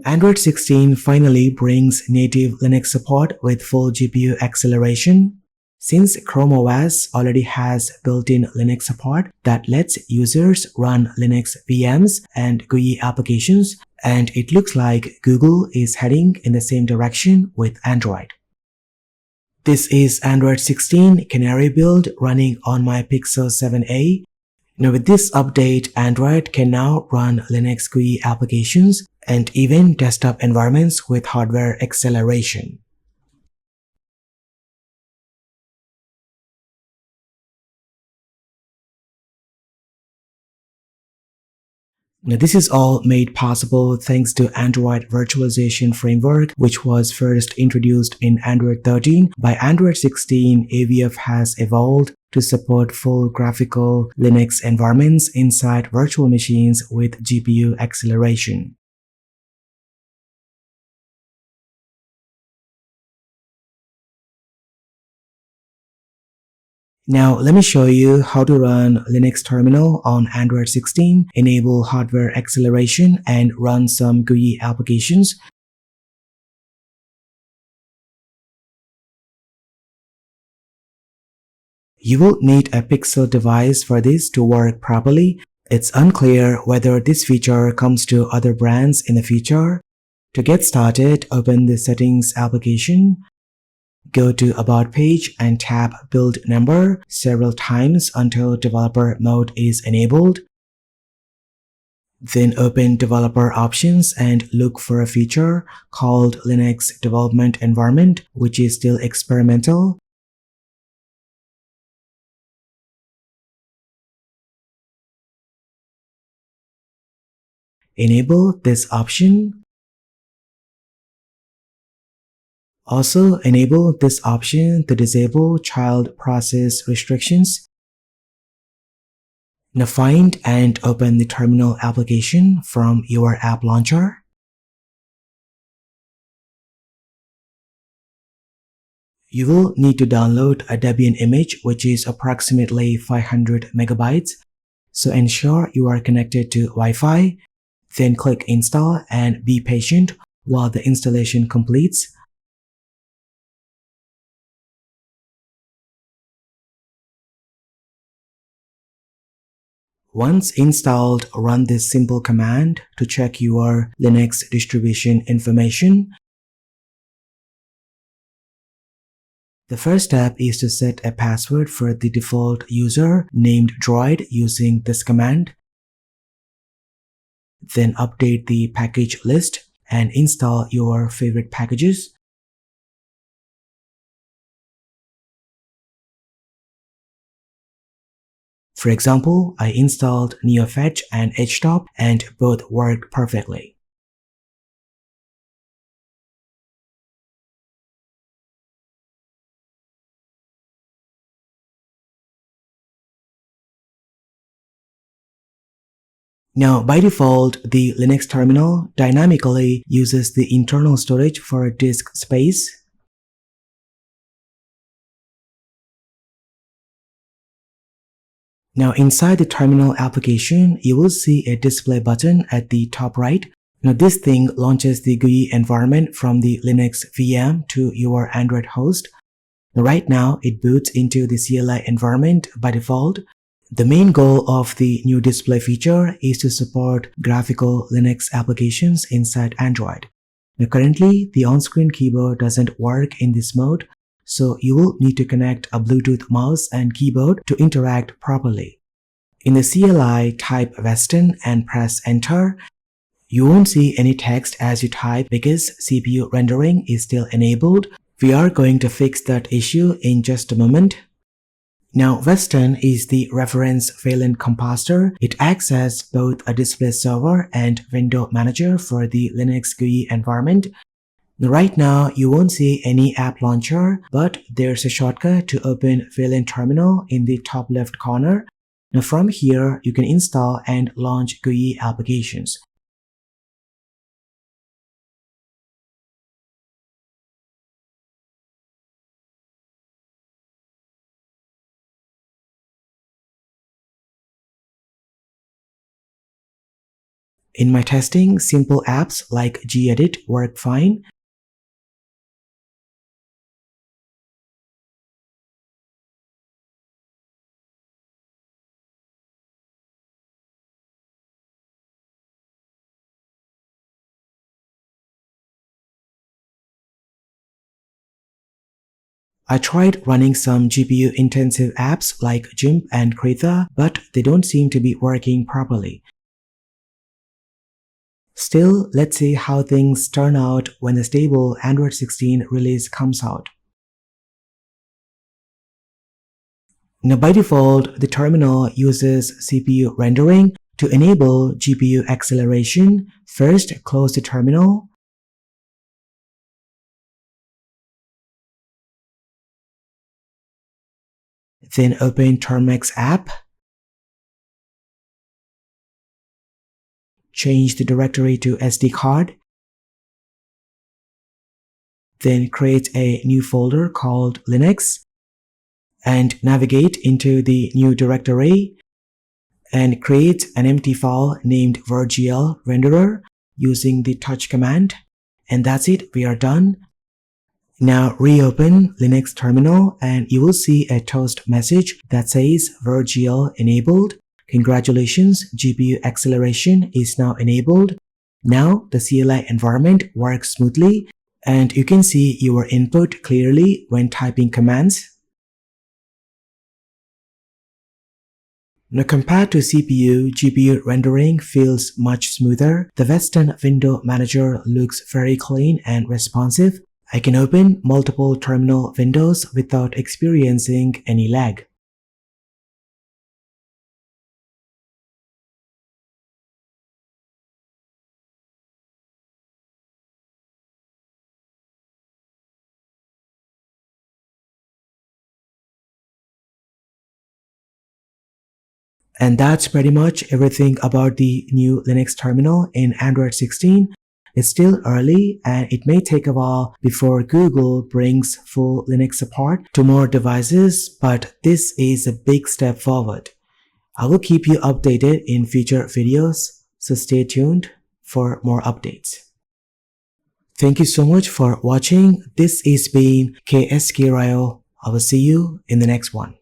Android 16 finally brings native Linux support with full GPU acceleration. Since Chrome OS already has built-in Linux support that lets users run Linux VMs and GUI applications, and it looks like Google is heading in the same direction with Android. This is Android 16 Canary build running on my Pixel 7a. Now with this update, Android can now run Linux GUI applications and even desktop environments with hardware acceleration. Now this is all made possible thanks to Android virtualization framework, which was first introduced in Android 13. By Android 16, AVF has evolved to support full graphical Linux environments inside virtual machines with GPU acceleration. Now let me show you how to run Linux terminal on Android 16, enable hardware acceleration and run some GUI applications. You will need a Pixel device for this to work properly. It's unclear whether this feature comes to other brands in the future. To get started, open the Settings application. Go to About page and tap Build Number several times until developer mode is enabled. Then open Developer Options and look for a feature called Linux Development Environment, which is still experimental. Enable this option. Also, enable this option to disable child process restrictions. Now find and open the terminal application from your app launcher. You will need to download a Debian image which is approximately 500 megabytes. So ensure you are connected to Wi-Fi. Then click Install and be patient while the installation completes. Once installed, run this simple command to check your Linux distribution information. The first step is to set a password for the default user named Droid using this command. Then update the package list and install your favorite packages. For example, I installed NeoFetch and HTOP and both worked perfectly. Now, by default, the Linux terminal dynamically uses the internal storage for disk space. Now, inside the terminal application, you will see a display button at the top right. Now, this thing launches the GUI environment from the Linux VM to your Android host. Now, right now, it boots into the CLI environment by default. The main goal of the new display feature is to support graphical Linux applications inside Android. Now, currently, the on-screen keyboard doesn't work in this mode, so you will need to connect a Bluetooth mouse and keyboard to interact properly. In the CLI, type Weston and press Enter. You won't see any text as you type because CPU rendering is still enabled. We are going to fix that issue in just a moment. Now, Weston is the reference failant composer. It acts as both a display server and window manager for the Linux GUI environment. Right now, you won't see any app launcher, but there's a shortcut to open Failant Terminal in the top left corner. Now from here, you can install and launch GUI applications. In my testing, simple apps like gedit work fine. I tried running some GPU-intensive apps like GIMP and Krita, but they don't seem to be working properly. Still, let's see how things turn out when the stable Android 16 release comes out. Now, by default, the terminal uses CPU rendering. To enable GPU acceleration, first close the terminal. Then open Termex app. Change the directory to SD card. Then create a new folder called Linux and navigate into the new directory and create an empty file named virgl renderer using the touch command. And that's it, we are done. Now reopen Linux terminal and you will see a toast message that says virgl enabled. Congratulations, GPU acceleration is now enabled. Now the CLI environment works smoothly and you can see your input clearly when typing commands. Now compared to CPU, GPU rendering feels much smoother. The Weston window manager looks very clean and responsive. I can open multiple terminal windows without experiencing any lag. And that's pretty much everything about the new Linux terminal in Android 16. It's still early and it may take a while before Google brings full Linux support to more devices, but this is a big step forward. I will keep you updated in future videos, so stay tuned for more updates. Thank you so much for watching. This has been KSK Ryo. I will see you in the next one.